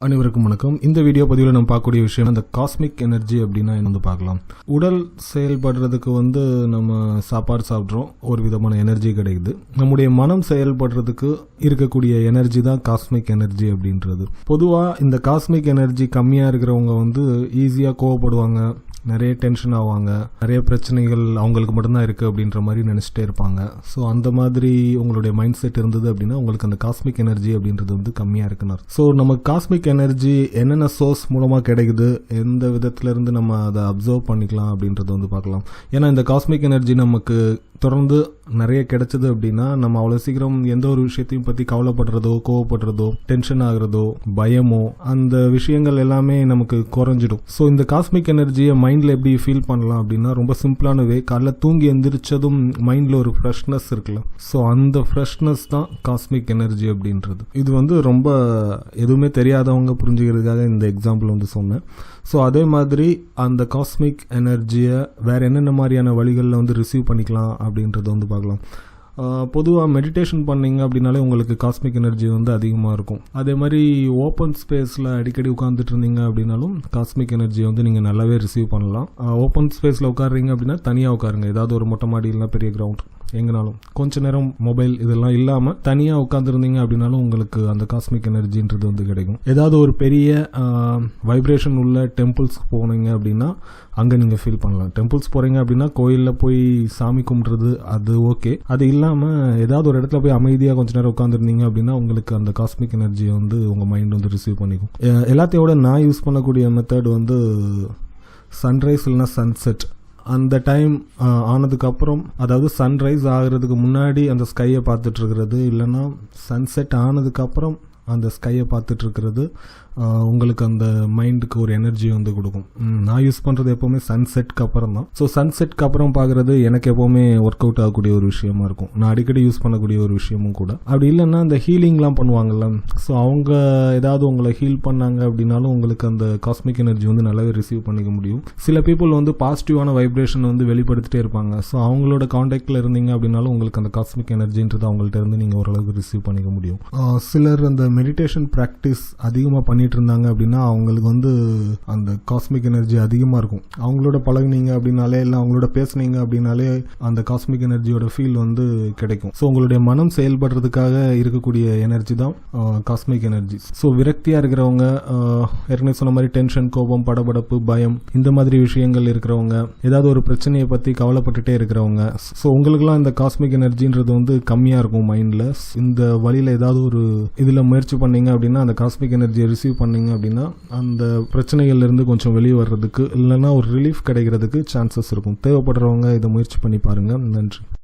அனைவருக்கும் வணக்கம். இந்த வீடியோ பதிவில் நம்ம பார்க்கக்கூடிய விஷயம் அந்த காஸ்மிக் எனர்ஜி அப்படின்னா என்ன பார்க்கலாம். உடல் செயல்படுறதுக்கு நம்ம சாப்பாடு சாப்பிட்றோம், ஒரு விதமான எனர்ஜி கிடைக்குது. நம்முடைய மனம் செயல்படுறதுக்கு இருக்கக்கூடிய எனர்ஜி தான் காஸ்மிக் எனர்ஜி அப்படின்றது. பொதுவாக இந்த காஸ்மிக் எனர்ஜி கம்மியாக இருக்கிறவங்க ஈஸியாக கோவப்படுவாங்க, நிறைய டென்ஷன் ஆவாங்க, நிறைய பிரச்சனைகள் அவங்களுக்கு மட்டும்தான் இருக்குது அப்படின்ற மாதிரி நினச்சிட்டே இருப்பாங்க. ஸோ அந்த மாதிரி உங்களுடைய மைண்ட் செட் இருந்தது அப்படின்னா உங்களுக்கு அந்த காஸ்மிக் எனர்ஜி அப்படின்றது கம்மியாக இருக்குன்னு. ஸோ நமக்கு காஸ்மிக் எனர்ஜி என்னென்ன சோர்ஸ் மூலமாக கிடைக்குது, எந்த விதத்துலேருந்து நம்ம அதை அப்சர்வ் பண்ணிக்கலாம் அப்படின்றத பார்க்கலாம். ஏன்னா இந்த காஸ்மிக் எனர்ஜி நமக்கு தொடர்ந்து நிறைய கிடைச்சது அப்படின்னா நம்ம அவ்வளோ சீக்கிரம் எந்த ஒரு விஷயத்தையும் பற்றி கவலைப்படுறதோ, கோவப்படுறதோ, டென்ஷன் ஆகுறதோ, பயமோ, அந்த விஷயங்கள் எல்லாமே நமக்கு குறைஞ்சிடும். ஸோ இந்த காஸ்மிக் எனர்ஜியை மைண்டில் எப்படி ஃபீல் பண்ணலாம் அப்படின்னா ரொம்ப சிம்பிளான வே. காலைல தூங்கி எந்திரிச்சதும் மைண்டில் ஒரு ஃப்ரெஷ்னஸ் இருக்குல்ல, ஸோ அந்த ஃப்ரெஷ்னஸ் தான் காஸ்மிக் எனர்ஜி அப்படின்றது. இது ரொம்ப எதுவுமே தெரியாதவங்க புரிஞ்சுக்கிறதுக்காக இந்த எக்ஸாம்பிள் சொன்னேன். ஸோ அதே மாதிரி அந்த காஸ்மிக் எனர்ஜியை வேறு என்னென்ன மாதிரியான வழிகளில் ரிசீவ் பண்ணிக்கலாம் அப்படின்றத பார்க்கலாம். பொதுவாக மெடிடேஷன் பண்ணிங்க அப்படின்னாலே உங்களுக்கு காஸ்மிக் எனர்ஜி அதிகமாக இருக்கும். அதே மாதிரி ஓப்பன் ஸ்பேஸில் அடிக்கடி உட்காந்துட்டு இருந்தீங்க அப்படின்னாலும் காஸ்மிக் எனர்ஜியை நீங்கள் நல்லாவே ரிசீவ் பண்ணலாம். ஓப்பன் ஸ்பேஸில் உட்காடுறீங்க அப்படின்னா தனியாக உட்காருங்க, ஏதாவது ஒரு மொட்டை மாடி இல்லைனா பெரிய கிரவுண்ட், எங்கனாலும் கொஞ்ச நேரம் மொபைல் இதெல்லாம் இல்லாமல் தனியாக உட்காந்துருந்தீங்க அப்படின்னாலும் உங்களுக்கு அந்த காஸ்மிக் எனர்ஜின்றது கிடைக்கும். ஏதாவது ஒரு பெரிய வைப்ரேஷன் உள்ள டெம்பிள்ஸ் போனீங்க அப்படின்னா அங்கே நீங்கள் ஃபீல் பண்ணலாம். டெம்பிள்ஸ் போகிறீங்க அப்படின்னா கோயிலில் போய் சாமி கும்பிட்றது அது ஓகே. அது இல்லாமல் ஏதாவது ஒரு இடத்துல போய் அமைதியாக கொஞ்ச நேரம் உட்காந்துருந்தீங்க அப்படின்னா உங்களுக்கு அந்த காஸ்மிக் எனர்ஜியை உங்கள் மைண்ட் ரிசீவ் பண்ணிக்கும். எல்லாத்தையோட நான் யூஸ் பண்ணக்கூடிய மெத்தட் சன்ரைஸ் இல்லைனா சன்செட். அந்த டைம் ஆனதுக்கப்புறம், அதாவது சன்ரைஸ் ஆகிறதுக்கு முன்னாடி அந்த ஸ்கையை பார்த்துட்டு இருக்கிறது, இல்லைன்னா சன்செட் ஆனதுக்கப்புறம் அந்த ஸ்கையை பார்த்துட்டு இருக்கிறது உங்களுக்கு அந்த மைண்டுக்கு ஒரு எனர்ஜி கொடுக்கும். நான் யூஸ் பண்ணுறது எப்போவுமே சன்செட்க்கு அப்புறம் தான். ஸோ சன்செட்க்கு அப்புறம் பார்க்குறது எனக்கு எப்போவுமே ஒர்க் அவுட் ஆகக்கூடிய ஒரு விஷயமா இருக்கும். நான் அடிக்கடி யூஸ் பண்ணக்கூடிய ஒரு விஷயமும் கூட. அப்படி இல்லைன்னா இந்த ஹீலிங்லாம் பண்ணுவாங்கல்ல, ஸோ அவங்க ஏதாவது உங்களை ஹீல் பண்ணாங்க அப்படின்னாலும் உங்களுக்கு அந்த காஸ்மிக் எனர்ஜி நல்லாவே ரிசீவ் பண்ணிக்க முடியும். சில பீப்புள் பாசிட்டிவான வைப்ரேஷன் வெளிப்படுத்திட்டே இருப்பாங்க. ஸோ அவங்களோட காண்டாக்டில் இருந்தீங்க அப்படின்னாலும் உங்களுக்கு அந்த காஸ்மிக் எனர்ஜின்றது அவங்கள்ட்ட இருந்து நீங்கள் ஓரளவுக்கு ரிசீவ் பண்ணிக்க முடியும். சிலர் அந்த மெடிடேஷன் ப்ராக்டிஸ் அதிகமாக பண்ணிட்டு இருந்தாங்க அப்படின்னா அவங்களுக்கு அந்த காஸ்மிக் எனர்ஜி அதிகமாக இருக்கும். அவங்களோட பழகுனீங்க அப்படின்னாலே, இல்லை அவங்களோட பேசுனீங்க அப்படின்னாலே அந்த காஸ்மிக் எனர்ஜியோட ஃபீல் கிடைக்கும். ஸோ உங்களுடைய மனம் செயல்படுறதுக்காக இருக்கக்கூடிய எனர்ஜி தான் காஸ்மிக் எனர்ஜி. ஸோ விரக்தியாக இருக்கிறவங்க, ஏற்கனவே சொன்ன மாதிரி டென்ஷன், கோபம், படபடப்பு, பயம், இந்த மாதிரி விஷயங்கள் இருக்கிறவங்க, ஏதாவது ஒரு பிரச்சனையை பற்றி கவலைப்பட்டுட்டே இருக்கிறவங்க, ஸோ உங்களுக்குலாம் இந்த காஸ்மிக் எனர்ஜின்றது கம்மியாக இருக்கும் மைண்டில். இந்த வழியில் ஏதாவது ஒரு இதில் முயற்சி பண்ணீங்க அப்படின்னா அந்த காஸ்மிக் எனர்ஜியை ரிசீவ் பண்ணீங்க அப்படின்னா அந்த பிரச்சனைகள்ல இருந்து கொஞ்சம் வெளியே வர்றதுக்கு, இல்லைன்னா ஒரு ரிலீஃப் கிடைக்கிறதுக்கு சான்சஸ் இருக்கும். தேவைப்படுறவங்க இதை முயற்சி பண்ணி பாருங்க. நன்றி.